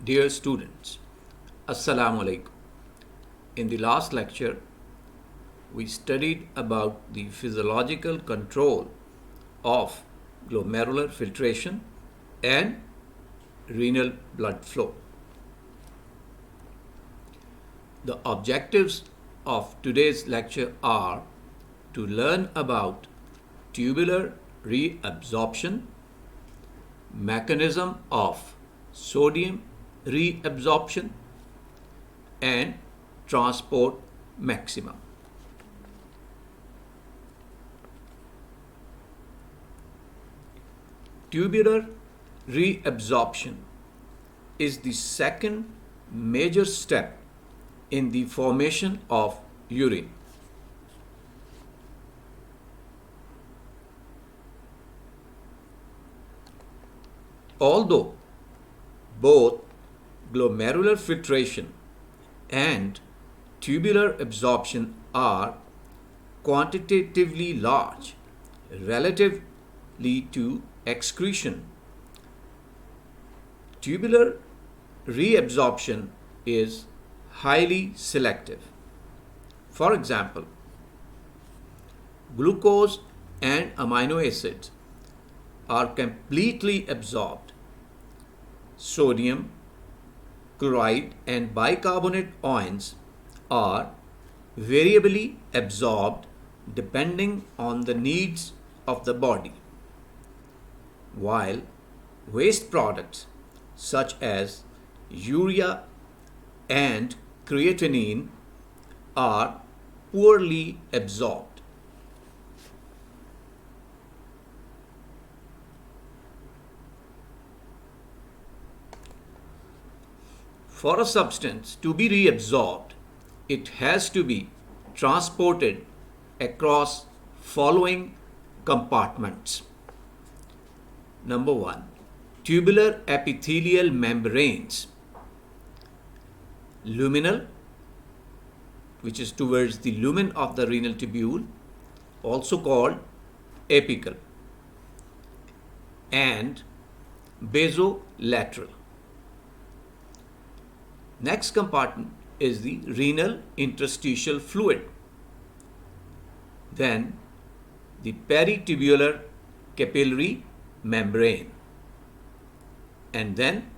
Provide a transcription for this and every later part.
Dear students, Assalamu alaikum. In the last lecture, we studied about the physiological control of glomerular filtration and renal blood flow. The objectives of today's lecture are to learn about tubular reabsorption, mechanism of sodium reabsorption, and transport maxima. Tubular reabsorption is the second major step in the formation of urine. Although both glomerular filtration and tubular absorption are quantitatively large relatively to excretion, tubular reabsorption is highly selective. For example, glucose and amino acids are completely absorbed. Sodium, chloride, and bicarbonate ions are variably absorbed depending on the needs of the body, while waste products such as urea and creatinine are poorly absorbed. For a substance to be reabsorbed, it has to be transported across following compartments. Number 1, tubular epithelial membranes. Luminal, which is towards the lumen of the renal tubule, also called apical, and basolateral. Next compartment is the renal interstitial fluid. Then the peritubular capillary membrane, and then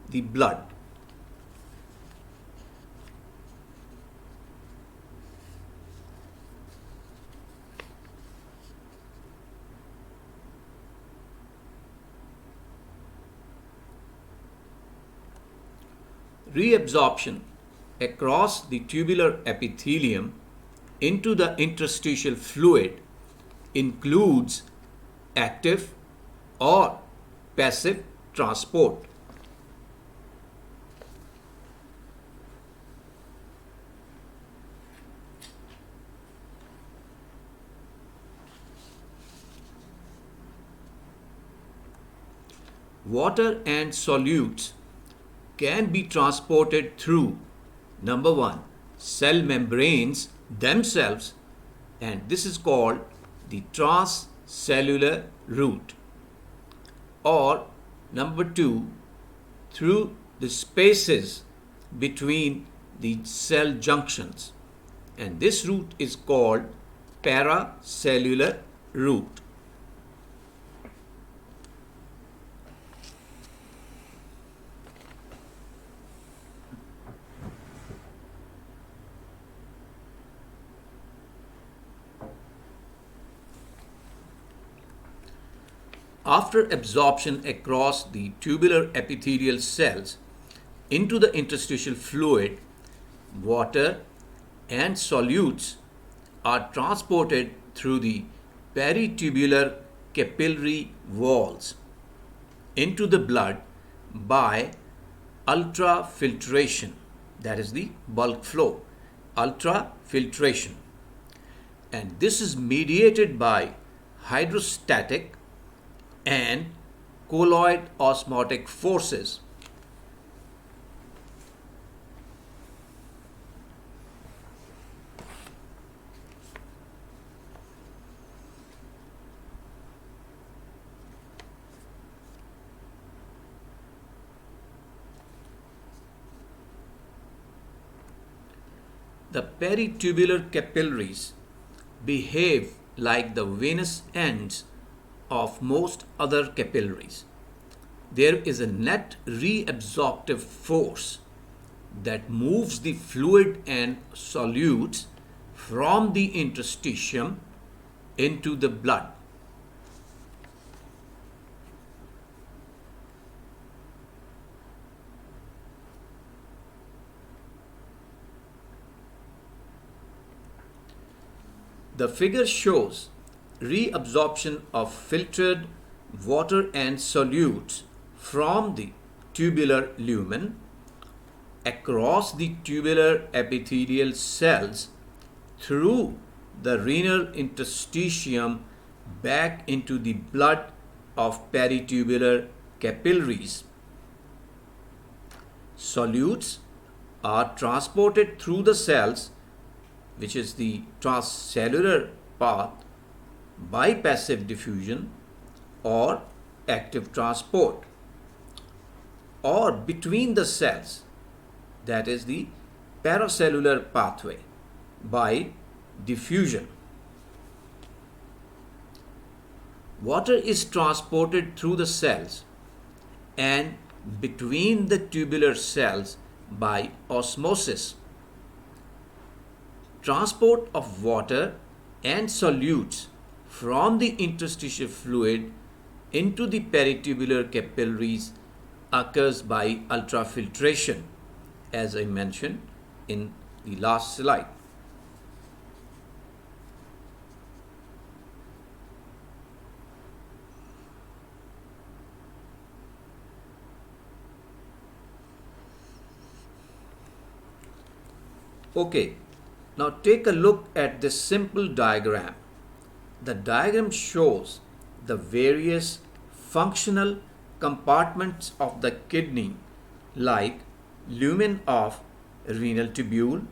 the blood. Reabsorption across the tubular epithelium into the interstitial fluid includes active or passive transport. Water and solutes can be transported through, number 1, cell membranes themselves, and this is called the transcellular route, or number 2, through the spaces between the cell junctions, and this route is called paracellular route. After absorption across the tubular epithelial cells into the interstitial fluid, water and solutes are transported through the peritubular capillary walls into the blood by ultrafiltration, that is the bulk flow, ultrafiltration. And this is mediated by hydrostatic and colloid osmotic forces. The peritubular capillaries behave like the venous ends of most other capillaries. There is a net reabsorptive force that moves the fluid and solutes from the interstitium into the blood. The figure shows reabsorption of filtered water and solutes from the tubular lumen across the tubular epithelial cells through the renal interstitium back into the blood of peritubular capillaries. Solutes are transported through the cells, which is the transcellular path, by passive diffusion or active transport, or between the cells, that is the paracellular pathway, by diffusion. Water is transported through the cells and between the tubular cells by osmosis. Transport of water and solutes from the interstitial fluid into the peritubular capillaries occurs by ultrafiltration, as I mentioned in the last slide. Okay, now take a look at this simple diagram. The diagram shows the various functional compartments of the kidney, like lumen of renal tubule,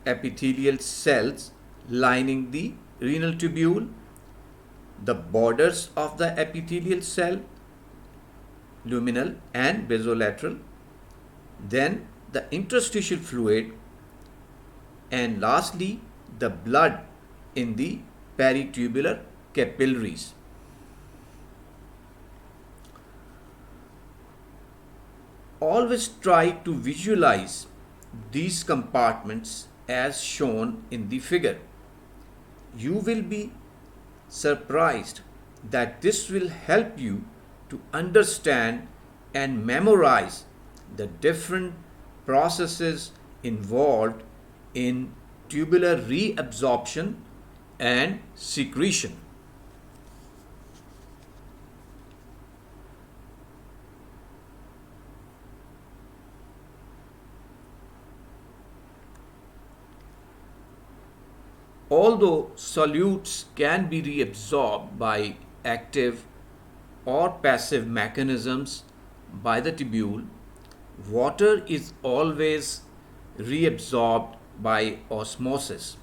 epithelial cells lining the renal tubule, the borders of the epithelial cell, luminal and basolateral, then the interstitial fluid, and lastly the blood in the peritubular capillaries. Always try to visualize these compartments as shown in the figure. You will be surprised that this will help you to understand and memorize the different processes involved in tubular reabsorption and secretion. Although solutes can be reabsorbed by active or passive mechanisms by the tubule, water is always reabsorbed by osmosis.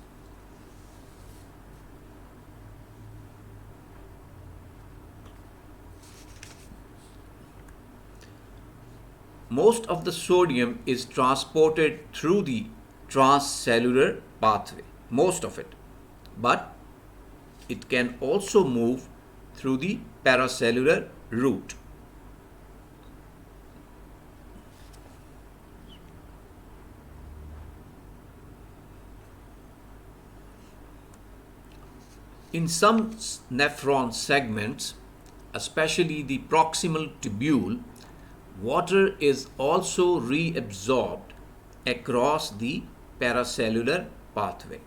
Most of the sodium is transported through the transcellular pathway, most of it, but it can also move through the paracellular route. In some nephron segments, especially the proximal tubule, water is also reabsorbed across the paracellular pathway.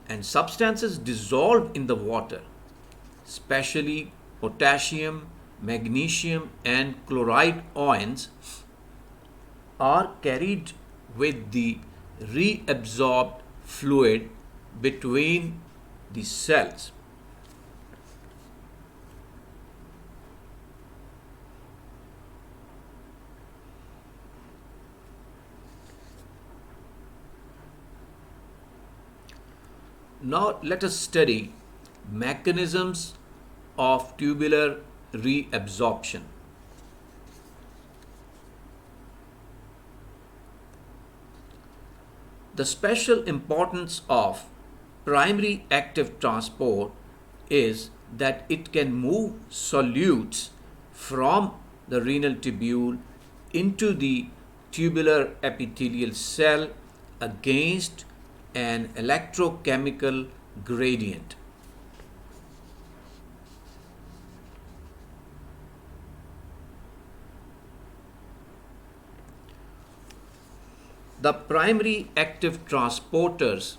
And substances dissolved in the water, especially potassium, magnesium, and chloride ions, are carried with the reabsorbed fluid between the cells. Now let us study mechanisms of tubular reabsorption. The special importance of primary active transport is that it can move solutes from the renal tubule into the tubular epithelial cell against an electrochemical gradient. The primary active transporters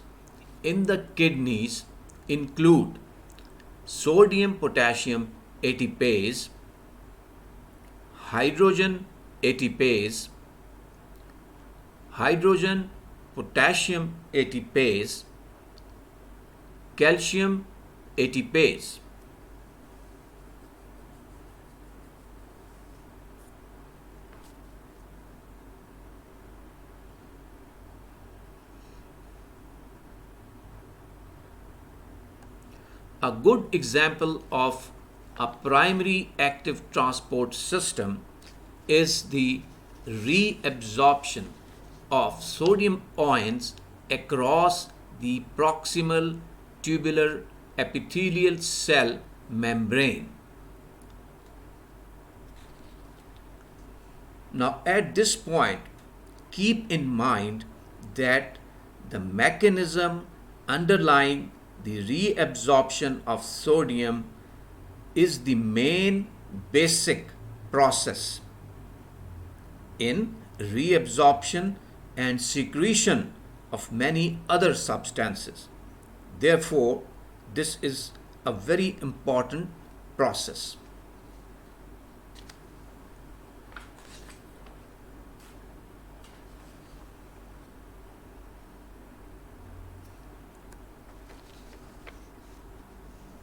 in the kidneys include sodium potassium ATPase, hydrogen ATPase, hydrogen potassium ATPase, calcium ATPase. A good example of a primary active transport system is the reabsorption of sodium ions across the proximal tubular epithelial cell membrane. Now, at this point, keep in mind that the mechanism underlying the reabsorption of sodium is the main basic process in reabsorption and secretion of many other substances. Therefore, this is a very important process.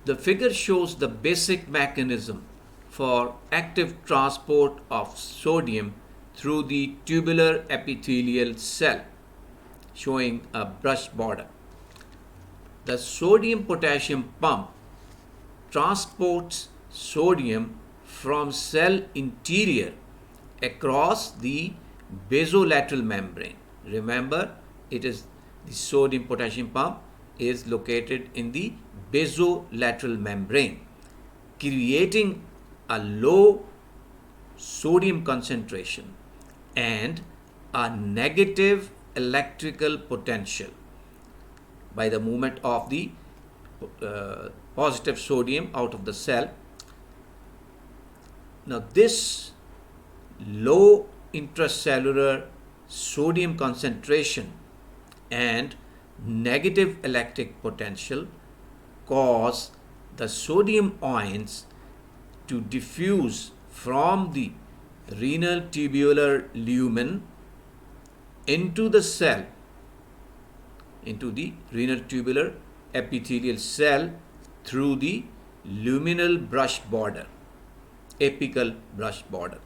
The figure shows the basic mechanism for active transport of sodium through the tubular epithelial cell, showing a brush border. The sodium-potassium pump transports sodium from cell interior across the basolateral membrane. Remember, it is the sodium-potassium pump is located in the basolateral membrane, creating a low sodium concentration and a negative electrical potential by the movement of the positive sodium out of the cell. Now, this low intracellular sodium concentration and negative electric potential cause the sodium ions to diffuse from the renal tubular lumen into the cell, into the renal tubular epithelial cell through the luminal brush border, apical brush border.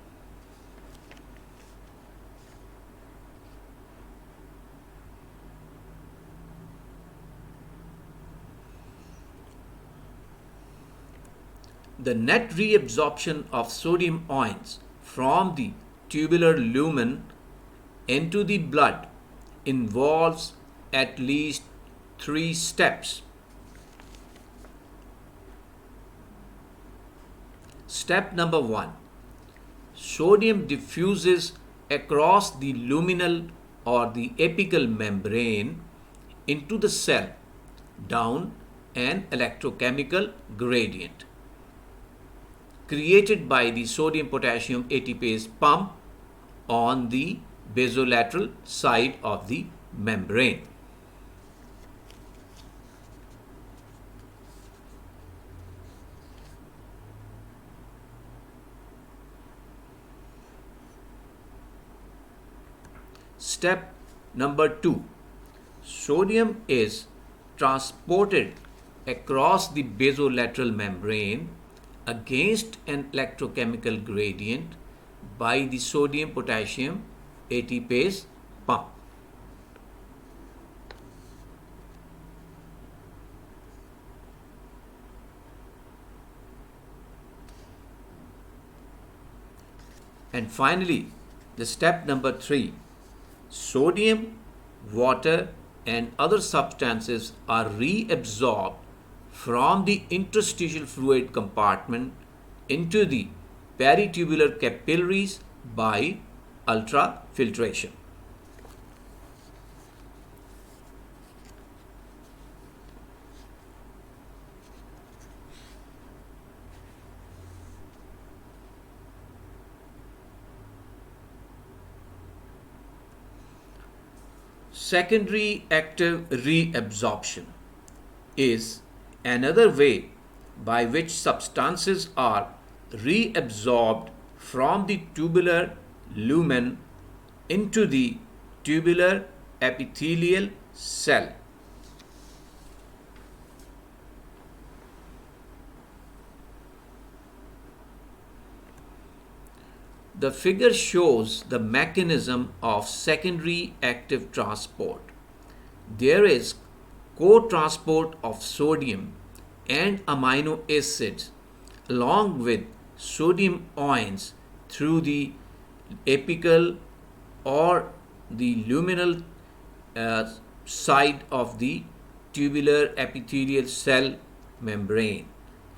The net reabsorption of sodium ions from the tubular lumen into the blood involves at least 3 steps. Step number 1. Sodium diffuses across the luminal or the apical membrane into the cell down an electrochemical gradient created by the sodium-potassium ATPase pump on the basolateral side of the membrane. Step number 2. Sodium is transported across the basolateral membrane against an electrochemical gradient by the sodium-potassium ATPase pump. And finally, the step number 3, sodium, water, and other substances are reabsorbed from the interstitial fluid compartment into the peritubular capillaries by ultrafiltration. Secondary active reabsorption is another way by which substances are reabsorbed from the tubular lumen into the tubular epithelial cell. The figure shows the mechanism of secondary active transport. There is co-transport of sodium and amino acids along with sodium ions through the apical or the luminal side of the tubular epithelial cell membrane,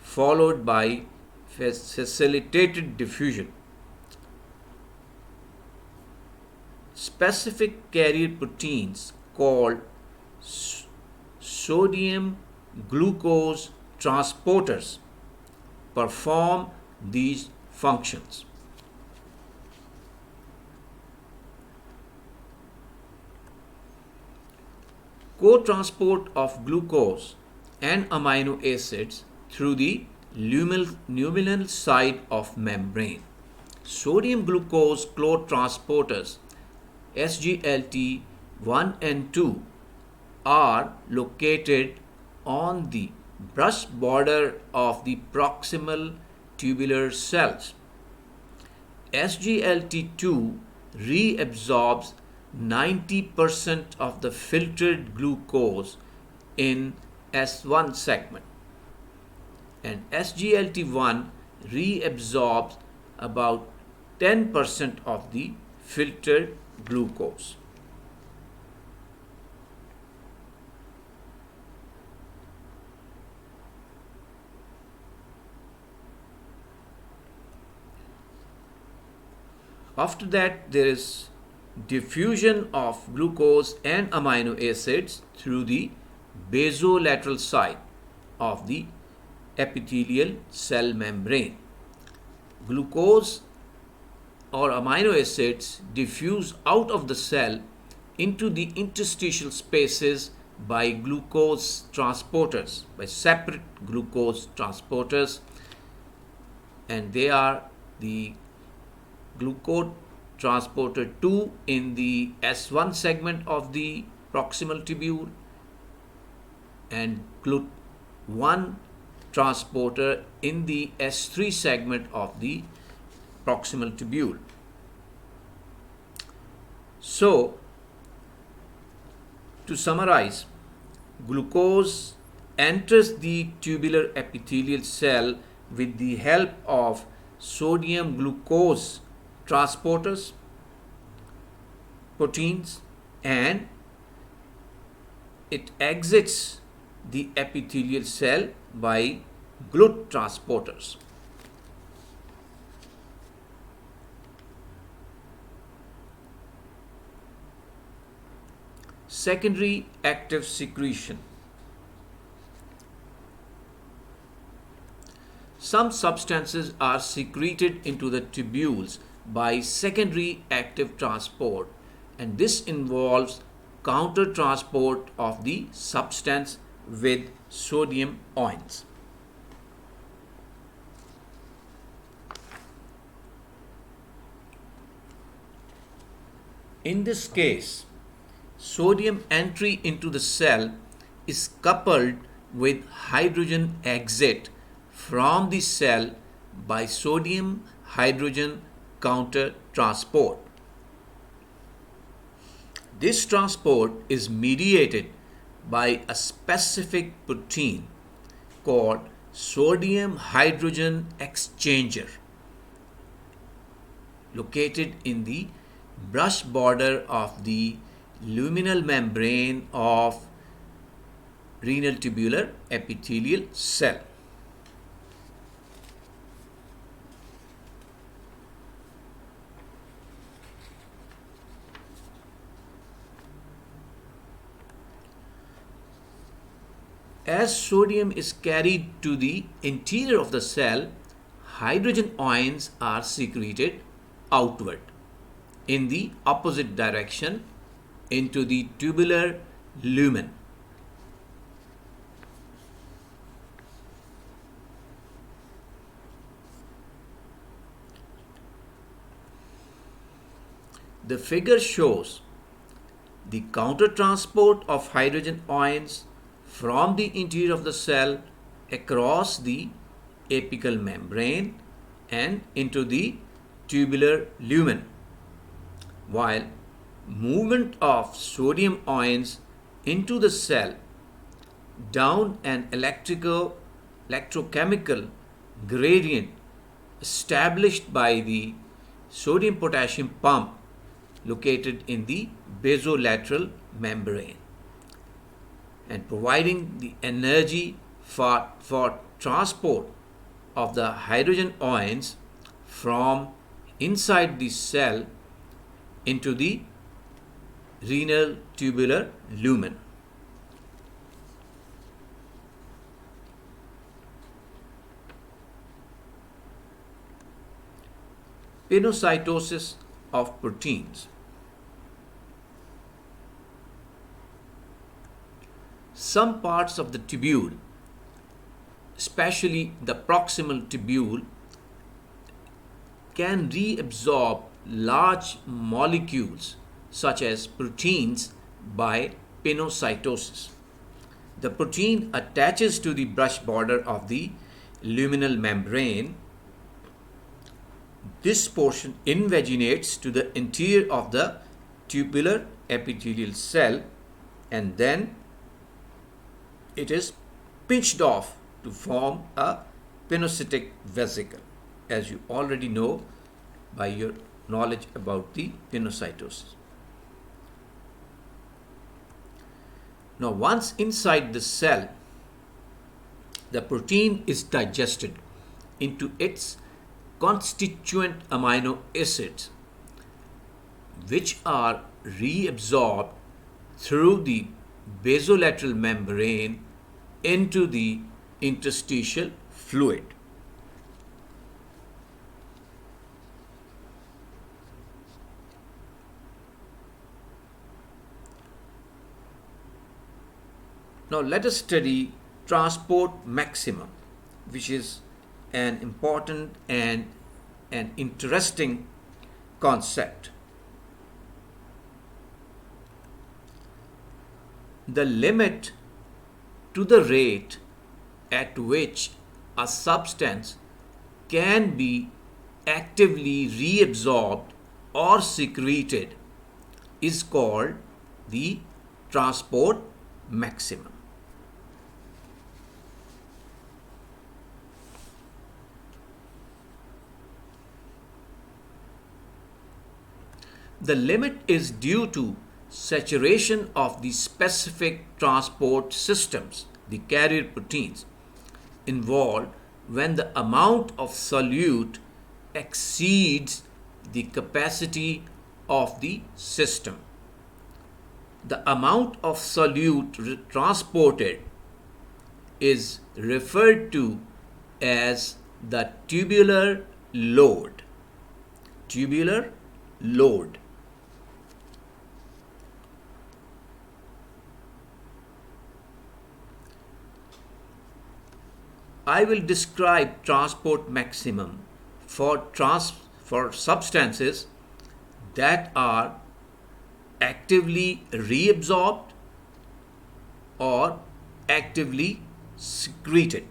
followed by facilitated diffusion. Specific carrier proteins called sodium glucose transporters perform these functions. Co-transport of glucose and amino acids through the luminal side of membrane. Sodium glucose transporters SGLT1 and 2 are located on the brush border of the proximal tubular cells. SGLT2 reabsorbs 90% of the filtered glucose in S1 segment, and SGLT1 reabsorbs about 10% of the filtered glucose. After that, there is diffusion of glucose and amino acids through the basolateral side of the epithelial cell membrane. Glucose or amino acids diffuse out of the cell into the interstitial spaces by glucose transporters, by separate glucose transporters, and they are the glucose transporter 2 in the S1 segment of the proximal tubule and GLUT1 transporter in the S3 segment of the proximal tubule. So, to summarize, glucose enters the tubular epithelial cell with the help of sodium glucose transporters, proteins, and it exits the epithelial cell by GLUT transporters. Secondary active secretion. Some substances are secreted into the tubules by secondary active transport, and this involves counter transport of the substance with sodium ions. In this case, sodium entry into the cell is coupled with hydrogen exit from the cell by sodium hydrogen counter transport. This transport is mediated by a specific protein called sodium hydrogen exchanger. located in the brush border of the luminal membrane of renal tubular epithelial cell. As sodium is carried to the interior of the cell, hydrogen ions are secreted outward in the opposite direction into the tubular lumen. The figure shows the countertransport of hydrogen ions from the interior of the cell across the apical membrane and into the tubular lumen, while movement of sodium ions into the cell down an electrochemical gradient established by the sodium potassium pump located in the basolateral membrane, and providing the energy for transport of the hydrogen ions from inside the cell into the renal tubular lumen. Pinocytosis of proteins. Some parts of the tubule, especially the proximal tubule, can reabsorb large molecules such as proteins by pinocytosis. The protein attaches to the brush border of the luminal membrane. This portion invaginates to the interior of the tubular epithelial cell, and then it is pinched off to form a pinocytic vesicle, as you already know by your knowledge about the pinocytosis. Now, once inside the cell, the protein is digested into its constituent amino acids, which are reabsorbed through the basolateral membrane into the interstitial fluid. Now let us study transport maximum, which is an important and an interesting concept. The limit to the rate at which a substance can be actively reabsorbed or secreted is called the transport maximum. The limit is due to saturation of the specific transport systems, the carrier proteins, involved when the amount of solute exceeds the capacity of the system. The amount of solute transported is referred to as the tubular load. Tubular load. I will describe transport maximum for substances that are actively reabsorbed or actively secreted.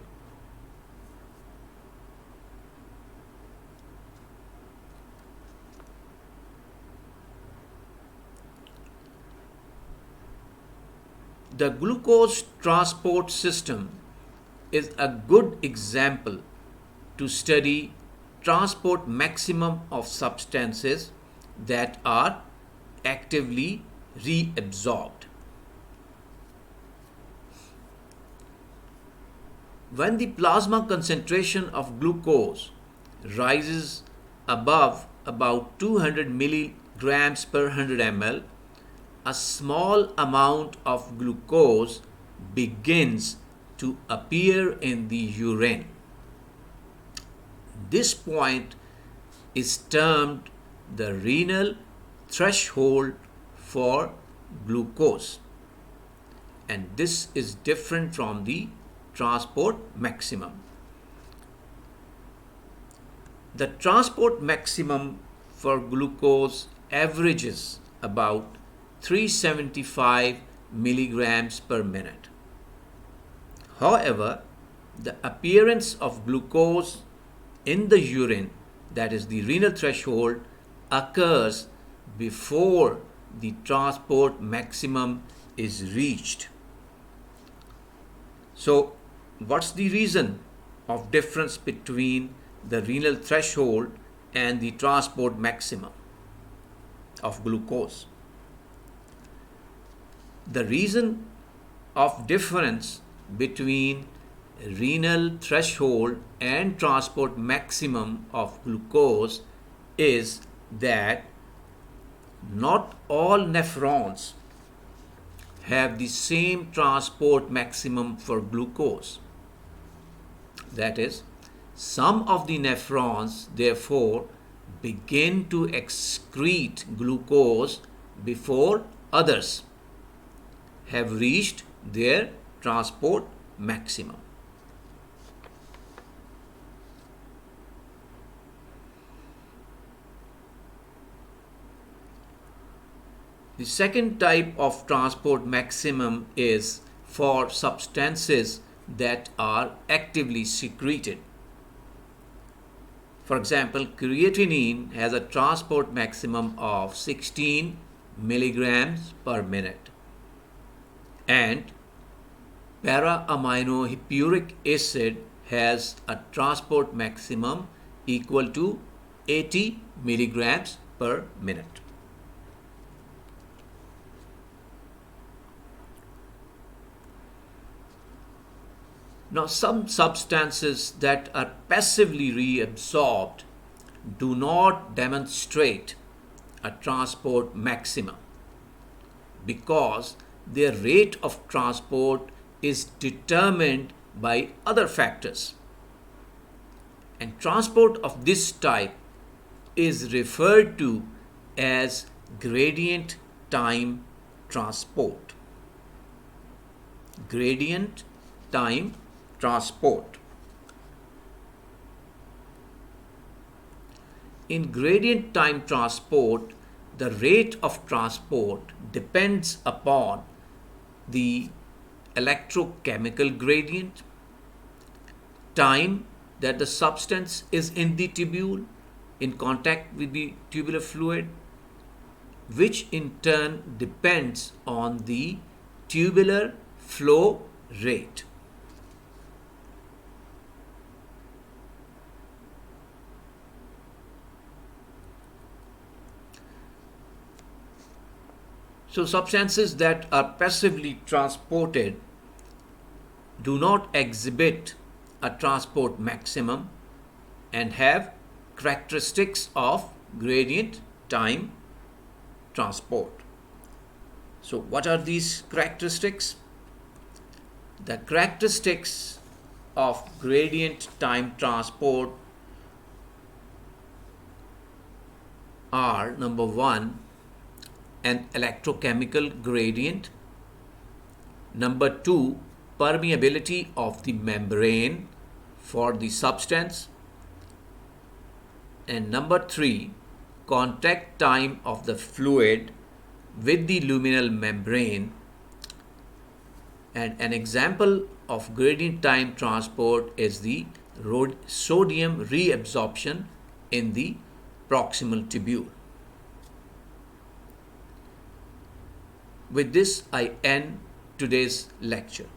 The glucose transport system is a good example to study transport maximum of substances that are actively reabsorbed. When the plasma concentration of glucose rises above about 200 milligrams per 100 ml, a small amount of glucose begins to appear in the urine. This point is termed the renal threshold for glucose, and this is different from the transport maximum. The transport maximum for glucose averages about 375 milligrams per minute. However, the appearance of glucose in the urine, that is the renal threshold, occurs before the transport maximum is reached. So, what's the reason of difference between the renal threshold and the transport maximum of glucose? The reason of difference between renal threshold and transport maximum of glucose is that not all nephrons have the same transport maximum for glucose. That is, some of the nephrons therefore begin to excrete glucose before others have reached their transport maximum. The second type of transport maximum is for substances that are actively secreted. For example, creatinine has a transport maximum of 16 milligrams per minute, and para-aminohippuric acid has a transport maximum equal to 80 milligrams per minute. Now, some substances that are passively reabsorbed do not demonstrate a transport maximum because their rate of transport is determined by other factors. And transport of this type is referred to as gradient time transport. Gradient time transport. In gradient time transport, the rate of transport depends upon the electrochemical gradient, time that the substance is in the tubule in contact with the tubular fluid, which in turn depends on the tubular flow rate. So substances that are passively transported do not exhibit a transport maximum and have characteristics of gradient time transport. So what are these characteristics? The characteristics of gradient time transport are: number one, an electrochemical gradient; number two, permeability of the membrane for the substance; and number three, contact time of the fluid with the luminal membrane. And an example of gradient time transport is the sodium reabsorption in the proximal tubule. With this, I end today's lecture.